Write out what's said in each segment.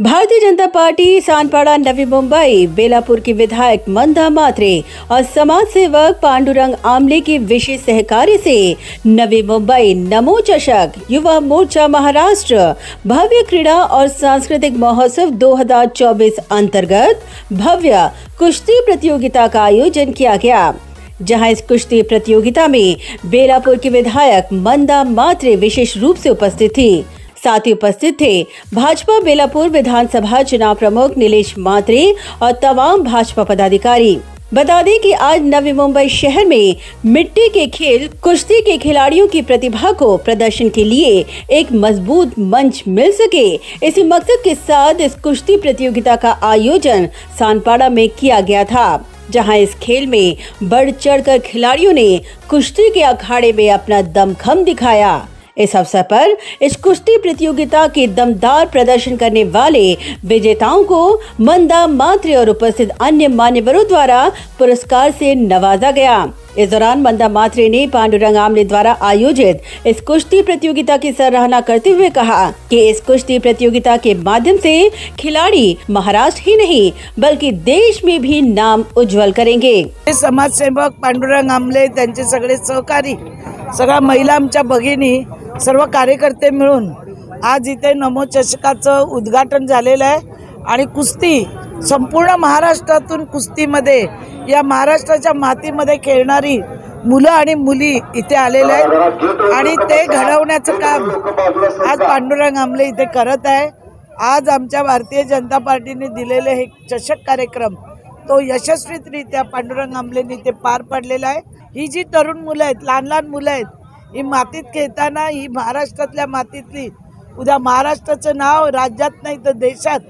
Bharatiya Janata party Sanpada Navi Mumbai Belapur की विधायक मंदा मात्रे और समाज सेवक पांडुरंग आमले की विशेष सहकार्य से नवी मुंबई नमो चषक युवा मोर्चा महाराष्ट्र भव्य क्रीड़ा और सांस्कृतिक महोत्सव 2024 अंतर्गत भव्य कुश्ती प्रतियोगिता का आयोजन किया गया, जहां इस कुश्ती प्रतियोगिता में बेलापुर की विधायक मंदा मात्रे विशेष रूप से उपस्थित थी। साथ ही उपस्थित थे भाजपा बेलापुर विधानसभा चुनाव प्रमुख नीलेश मात्रे और तमाम भाजपा पदाधिकारी। बता दें कि आज नवी मुंबई शहर में मिट्टी के खेल कुश्ती के खिलाड़ियों की प्रतिभा को प्रदर्शन के लिए एक मजबूत मंच मिल सके, इसी मकसद के साथ इस कुश्ती प्रतियोगिता का आयोजन सानपाड़ा में किया गया था, जहां इस खेल में बढ़ चढ़कर खिलाड़ियों ने कुश्ती के अखाड़े में अपना दमखम दिखाया। इस अवसर पर इस कुश्ती प्रतियोगिता के दमदार प्रदर्शन करने वाले विजेताओं को मंदा मात्रे और उपस्थित अन्य मान्यवरों द्वारा पुरस्कार से नवाजा गया। इस दौरान मंदा मात्रे ने पांडुरंग आमले द्वारा आयोजित इस कुश्ती प्रतियोगिता की सराहना करते हुए कहा कि इस कुश्ती प्रतियोगिता के माध्यम से खिलाड़ी महाराष्ट्र ही नहीं बल्कि देश में भी नाम उज्जवल करेंगे। समाज सेवक पांडुरंग आमले, त्यांचे सगळे सहकारी, सगळ्या महिला, आमच्या भगिनी, सर्व कार्यकर्ते मिळून आज इथे नमो चषकाचं उद्घाटन झालेलं आहे आणि कुस्ती संपूर्ण महाराष्ट्रातून कुस्तीमध्ये या महाराष्ट्राच्या मातीमध्ये खेळणारी मुलं आणि मुली इथे आलेले आहेत आणि ते घडवण्याचं काम आज पांडुरंग आमले इथे करत आहे। आज आमच्या भारतीय जनता पार्टीने दिलेले हे चषक कार्यक्रम तो यशस्वीरित्या पांडुरंग आमलेंनी ते पार पाडलेला आहे। ही जी तरुण मुलं आहेत, लहान लहान मुलं आहेत, ही मातीत खेळताना ही महाराष्ट्रातल्या मातीतली उद्या महाराष्ट्राचं नाव राज्यात नाही तर देशात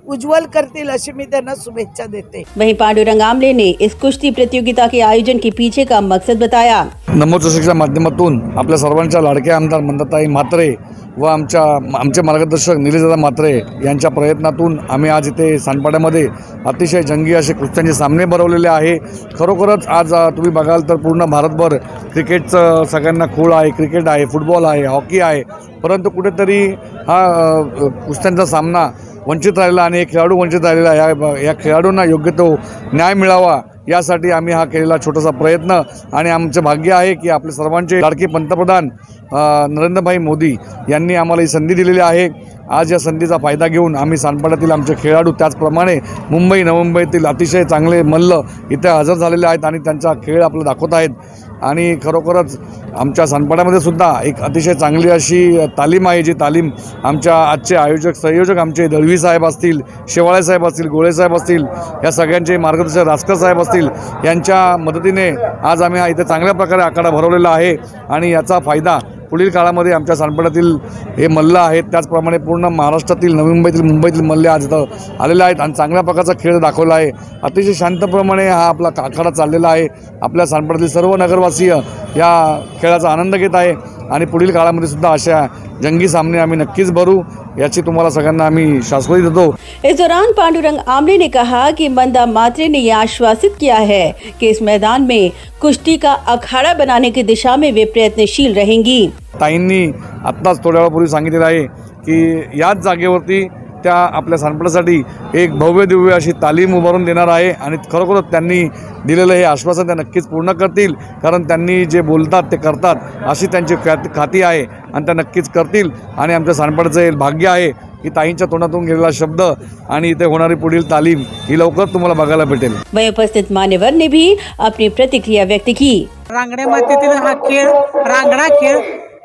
उज्जवल करतील अशी मी त्यांना शुभेच्छा देते। वहीं पांडुरंग आमले ने इस कुश्ती प्रतियोगिता के आयोजन के पीछे का मकसद बताया। नमो चषकच्या माध्यमातून आपल्या सर्वांच्या लाडक्या आमदार मंदाताई मात्रे व आमचे मार्गदर्शक निलेशदादा मात्रे यांच्या प्रयत्नातून आम्ही आज इथे सानपाड्यामध्ये अतिशय जंगी असे कुस्त्यांचे सामने भरवलेले आहे। खरोखरच आज तुम्ही बघाल तर पूर्ण भारतभर क्रिकेटचं सगळ्यांना खूळ आहे, क्रिकेट आहे, फुटबॉल आहे, हॉकी आहे, परंतु कुठेतरी हा कुस्त्यांचा सामना वंचित राहिला आणि खेळाडू वंचित राहिलेला या खेळाडूंना योग्य तो न्याय मिळावा यासाठी आम्ही हा केलेला छोटासा प्रयत्न आणि आमचे भाग्य आहे की आपले सर्वांचे लाडके पंतप्रधान नरेंद्रभाई मोदी यांनी आम्हाला ही संधी दिलेली आहे। आज या संधीचा फायदा घेऊन आम्ही सानपाड्यातील आमचे खेळाडू त्याचप्रमाणे मुंबई नवमुंबईतील अतिशय चांगले मल्ल इथे हजर झालेले आहेत आणि त्यांचा खेळ आपल्याला दाखवत आहेत आणि खरोखरच आमच्या सानपाड्यामध्ये सुद्धा एक अतिशय चांगली अशी तालीम आहे, जी तालीम आमच्या आजचे आयोजक संयोजक आमचे दळवी साहेब असतील, शेवाळे साहेब असतील, गोळे साहेब असतील, या सगळ्यांचे मार्गदर्शक रासकर साहेब असतील, यांच्या मदतीने आज आम्ही हा इथे चांगल्या प्रकारे आखाडा भरवलेला आहे आणि याचा फायदा पुढील काळामध्ये आमच्या सानपाड्यातील हे मल्ल आहेत त्याचप्रमाणे पूर्ण महाराष्ट्रातील नवी मुंबईतील मल्ल आज इथं आलेले आहेत आणि चांगल्या प्रकारचा खेळ दाखवला आहे। अतिशय शांतप्रमाणे हा आपला आखाडा चाललेला आहे। आपल्या सानपाड्यातील सर्व नगरवासीय या खेळाचा आनंद घेत आहे आणि पुढील काळामध्ये सुद्धा अशा जंगी सामने आम्ही नक्कीच भरू याची तुम्हाला सगळ्यांना आम्ही शाश्वती देतो। इस दौरान पांडुरंग आमले ने कहा कि मंदा मात्रे ने यह आश्वासित किया है कि इस मैदान में कुश्ती का अखाड़ा बनाने की दिशा में वे प्रयत्नशील रहेंगी। ताईंनी आत्ताच थोड्या वेळापूर्वी सांगितलेलं आहे की याच जागेवरती त्या आपल्या सानपाड्यासाठी एक भव्य दिव्य अशी तालीम उभारून देणार आहे आणि खरोखरच त्यांनी दिलेलं हे आश्वासन त्या नक्कीच पूर्ण करतील, कारण त्यांनी जे बोलतात ते करतात अशी त्यांची खाती आहे आणि त्या नक्कीच करतील आणि आमच्या सानपाड्याचं हे भाग्य आहे की ताईंच्या तोंडातून गेलेला शब्द आणि इथे होणारी पुढील तालीम ही लवकर तुम्हाला बघायला भेटेल। वहीं उपस्थित मान्यवर ने भी अपनी प्रतिक्रिया व्यक्त की। रांगड्या मातीतील हा खेळ रांगडा खेळ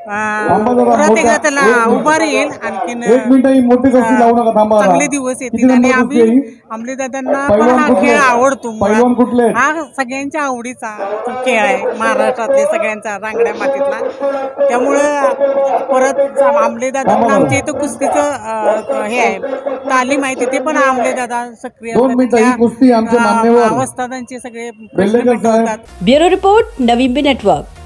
परत एकदा त्याला उभार येईल, आणखीन चांगले दिवस येतील आणि आम्ही आमले दादांना पण हा खेळ आवडतो। हा सगळ्यांच्या आवडीचा खेळ आहे, महाराष्ट्रातले सगळ्यांचा रांगड्या मातीतला, त्यामुळं परत आमले दादांना आमच्या इथं कुस्तीचं हे आहे तालीम आहे, तिथे पण आमले दादा सक्रिय अवस्था त्यांचे सगळे प्रश्न मिटवतात। Bureau report Navi Mumbai network.